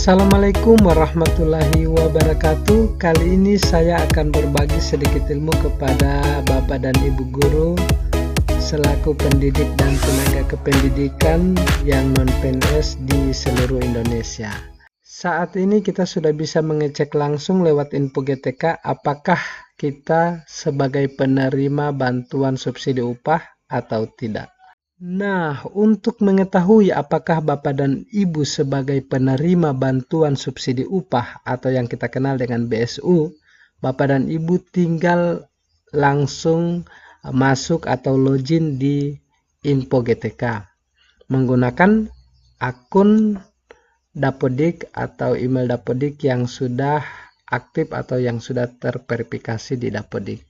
Assalamualaikum warahmatullahi wabarakatuh. Kali ini saya akan berbagi sedikit ilmu kepada Bapak dan Ibu guru selaku pendidik dan tenaga kependidikan yang non-PNS di seluruh Indonesia. Saat ini kita sudah bisa mengecek langsung lewat info GTK apakah kita sebagai penerima bantuan subsidi upah atau tidak. Nah, untuk mengetahui apakah Bapak dan Ibu sebagai penerima bantuan subsidi upah atau yang kita kenal dengan BSU, Bapak dan Ibu tinggal langsung masuk atau login di info GTK menggunakan akun Dapodik atau email Dapodik yang sudah aktif atau yang sudah terverifikasi di Dapodik.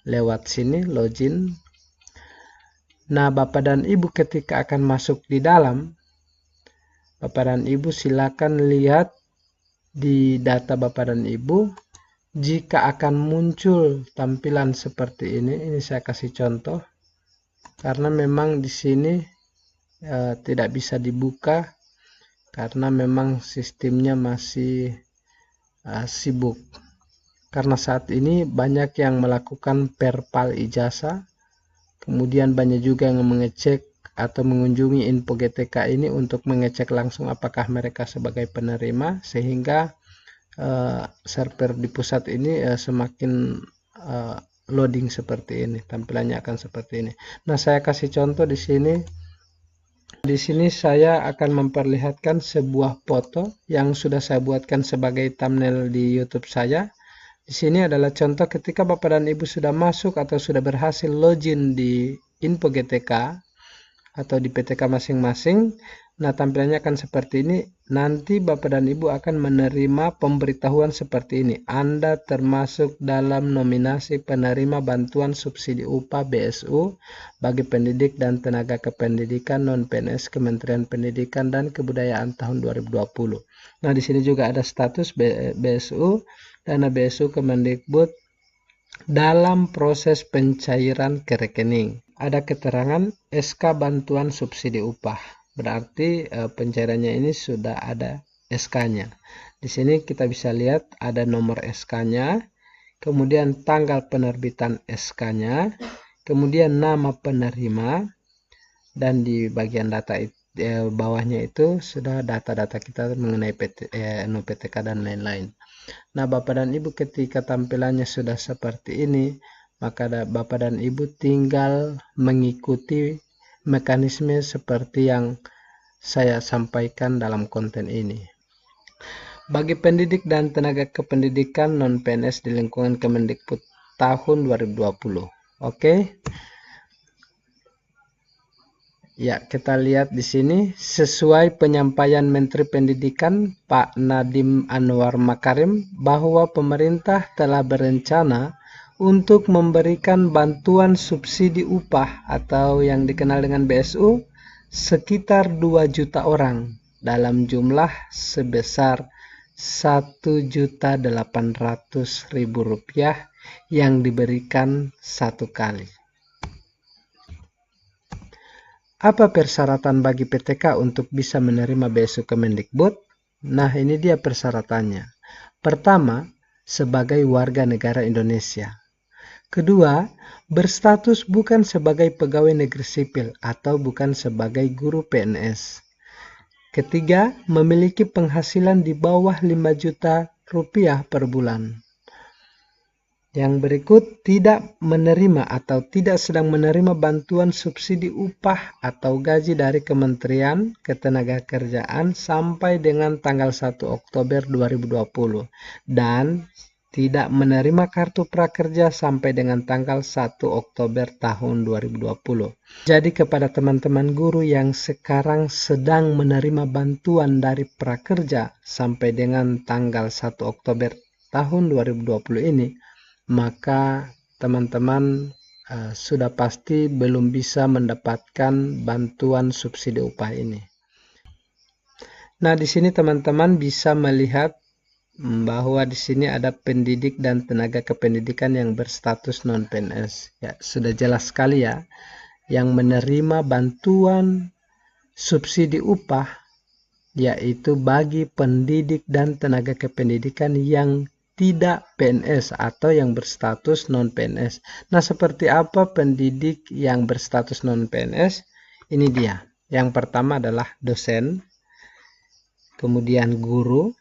Lewat sini login. Nah, Bapak dan Ibu ketika akan masuk di dalam, Bapak dan Ibu silakan lihat di data Bapak dan Ibu. Jika akan muncul tampilan seperti ini saya kasih contoh. Karena memang di sini tidak bisa dibuka karena memang sistemnya masih sibuk. Karena saat ini banyak yang melakukan perpal ijazah. Kemudian banyak juga yang mengecek atau mengunjungi info GTK ini untuk mengecek langsung apakah mereka sebagai penerima, sehingga server di pusat ini semakin loading seperti ini, tampilannya akan seperti ini. Nah, saya kasih contoh di sini. Di sini saya akan memperlihatkan sebuah foto yang sudah saya buatkan sebagai thumbnail di YouTube saya. Di sini adalah contoh ketika Bapak dan Ibu sudah masuk atau sudah berhasil login di info GTK atau di PTK masing-masing. Nah, tampilannya akan seperti ini. Nanti Bapak dan Ibu akan menerima pemberitahuan seperti ini. Anda termasuk dalam nominasi penerima bantuan subsidi upah BSU bagi pendidik dan tenaga kependidikan non-PNS Kementerian Pendidikan dan Kebudayaan tahun 2020. Nah, di sini juga ada status BSU. Dana BSU Kemendikbud dalam proses pencairan ke rekening. Ada keterangan SK bantuan subsidi upah. Berarti pencairannya ini sudah ada SK-nya. Di sini kita bisa lihat ada nomor SK-nya, kemudian tanggal penerbitan SK-nya, kemudian nama penerima, dan di bagian data bawahnya itu sudah data-data kita mengenai PTK dan lain-lain. Nah, Bapak dan Ibu ketika tampilannya sudah seperti ini, maka Bapak dan Ibu tinggal mengikuti mekanisme seperti yang saya sampaikan dalam konten ini. Bagi pendidik dan tenaga kependidikan non-PNS di lingkungan Kemendikbud tahun 2020. Oke. Ya, kita lihat di sini sesuai penyampaian Menteri Pendidikan Pak Nadiem Anwar Makarim bahwa pemerintah telah berencana untuk memberikan bantuan subsidi upah atau yang dikenal dengan BSU sekitar 2 juta orang dalam jumlah sebesar Rp1.800.000 yang diberikan satu kali. Apa persyaratan bagi PTK untuk bisa menerima BSU Kemendikbud? Nah, ini dia persyaratannya. Pertama, sebagai warga negara Indonesia. Kedua, berstatus bukan sebagai pegawai negeri sipil atau bukan sebagai guru PNS. Ketiga, memiliki penghasilan di bawah 5 juta rupiah per bulan. Yang berikut, tidak menerima atau tidak sedang menerima bantuan subsidi upah atau gaji dari Kementerian Ketenagakerjaan sampai dengan tanggal 1 Oktober 2020 dan tidak menerima kartu prakerja sampai dengan tanggal 1 Oktober tahun 2020. Jadi kepada teman-teman guru yang sekarang sedang menerima bantuan dari prakerja sampai dengan tanggal 1 Oktober tahun 2020 ini, maka teman-teman sudah pasti belum bisa mendapatkan bantuan subsidi upah ini. Nah, di sini teman-teman bisa melihat bahwa di sini ada pendidik dan tenaga kependidikan yang berstatus non-PNS. Ya, sudah jelas sekali ya, yang menerima bantuan subsidi upah yaitu bagi pendidik dan tenaga kependidikan yang tidak PNS atau yang berstatus non-PNS. Nah, seperti apa pendidik yang berstatus non-PNS? Ini dia. Yang pertama adalah dosen, kemudian guru,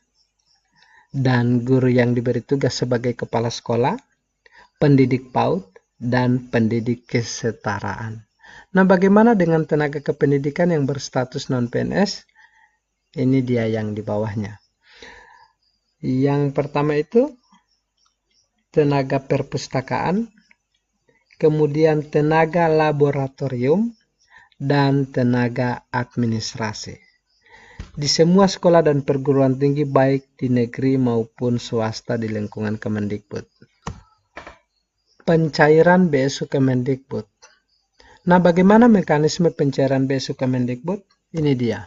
dan guru yang diberi tugas sebagai kepala sekolah, pendidik PAUD, dan pendidik kesetaraan. Nah, bagaimana dengan tenaga kependidikan yang berstatus non-PNS? Ini dia yang di bawahnya. Yang pertama itu tenaga perpustakaan, kemudian tenaga laboratorium, dan tenaga administrasi. Di semua sekolah dan perguruan tinggi baik di negeri maupun swasta di lingkungan Kemendikbud. Pencairan BSU Kemendikbud. Nah, bagaimana mekanisme pencairan BSU Kemendikbud? Ini dia.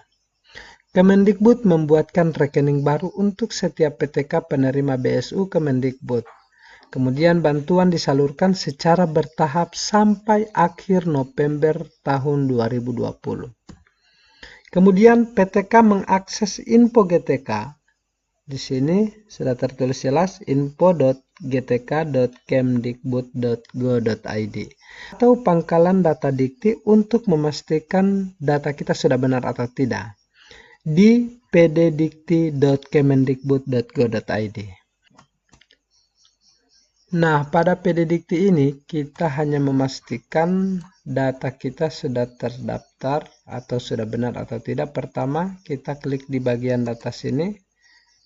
Kemendikbud membuatkan rekening baru untuk setiap PTK penerima BSU Kemendikbud. Kemudian bantuan disalurkan secara bertahap sampai akhir November tahun 2020. Kemudian PTK mengakses info GTK. Di sini sudah tertulis jelas info.gtk.kemdikbud.go.id atau pangkalan data dikti untuk memastikan data kita sudah benar atau tidak di pddikti.kemendikbud.go.id. Nah, pada pddikti ini kita hanya memastikan data kita sudah terdaftar atau sudah benar atau tidak. Pertama, kita klik di bagian data sini.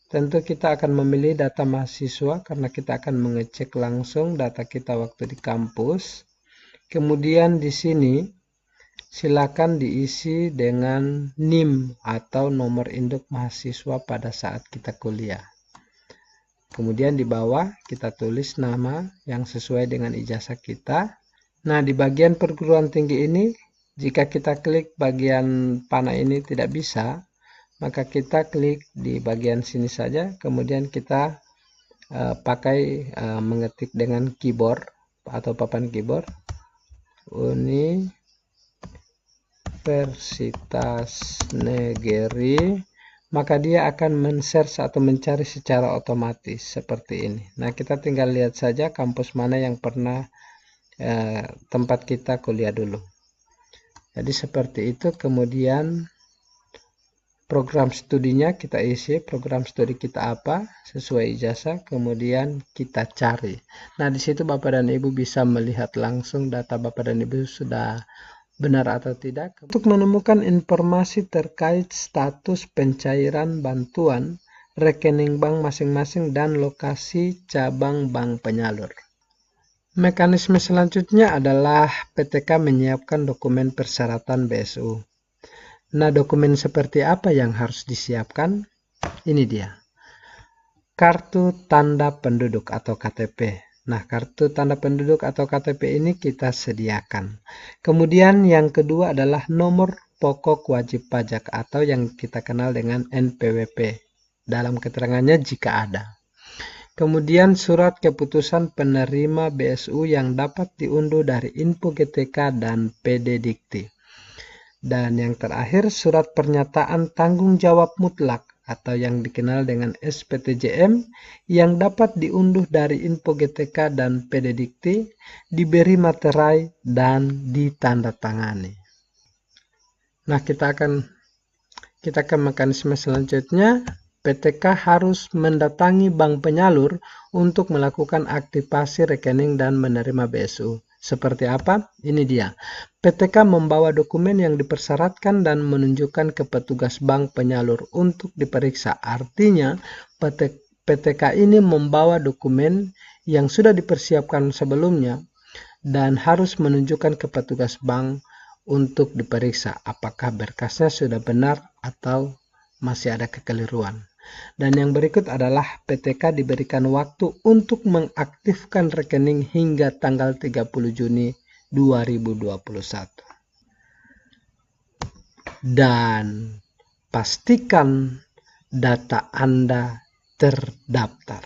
Tentu kita akan memilih data mahasiswa karena kita akan mengecek langsung data kita waktu di kampus. Kemudian di sini silakan diisi dengan NIM atau nomor induk mahasiswa pada saat kita kuliah. Kemudian di bawah kita tulis nama yang sesuai dengan ijazah kita. Nah, di bagian perguruan tinggi ini, jika kita klik bagian panah ini tidak bisa, maka kita klik di bagian sini saja. Kemudian kita pakai mengetik dengan keyboard atau papan keyboard. Universitas Negeri, maka dia akan men-search atau mencari secara otomatis seperti ini. Nah, kita tinggal lihat saja kampus mana yang pernah tempat kita kuliah dulu. Jadi seperti itu. Kemudian program studinya kita isi, program studi kita apa sesuai ijazah, kemudian kita cari. Nah, di situ Bapak dan Ibu bisa melihat langsung data Bapak dan Ibu sudah benar atau tidak. Untuk menemukan informasi terkait status pencairan bantuan, rekening bank masing-masing, dan lokasi cabang bank penyalur. Mekanisme selanjutnya adalah PTK menyiapkan dokumen persyaratan BSU. Nah, dokumen seperti apa yang harus disiapkan? Ini dia. Kartu tanda penduduk atau KTP. Nah, kartu tanda penduduk atau KTP ini kita sediakan. Kemudian yang kedua adalah nomor pokok wajib pajak atau yang kita kenal dengan NPWP. Dalam keterangannya jika ada. Kemudian surat keputusan penerima BSU yang dapat diunduh dari info GTK dan pddikti. Dan yang terakhir surat pernyataan tanggung jawab mutlak atau yang dikenal dengan SPTJM yang dapat diunduh dari info GTK dan pddikti, diberi materai dan ditandatangani. Nah, kita akan mekanisme selanjutnya. PTK harus mendatangi bank penyalur untuk melakukan aktivasi rekening dan menerima BSU. Seperti apa? Ini dia. PTK membawa dokumen yang dipersyaratkan dan menunjukkan ke petugas bank penyalur untuk diperiksa. Artinya, PTK ini membawa dokumen yang sudah dipersiapkan sebelumnya dan harus menunjukkan ke petugas bank untuk diperiksa apakah berkasnya sudah benar atau masih ada kekeliruan. Dan yang berikut adalah PTK diberikan waktu untuk mengaktifkan rekening hingga tanggal 30 Juni 2021. Dan pastikan data Anda terdaftar.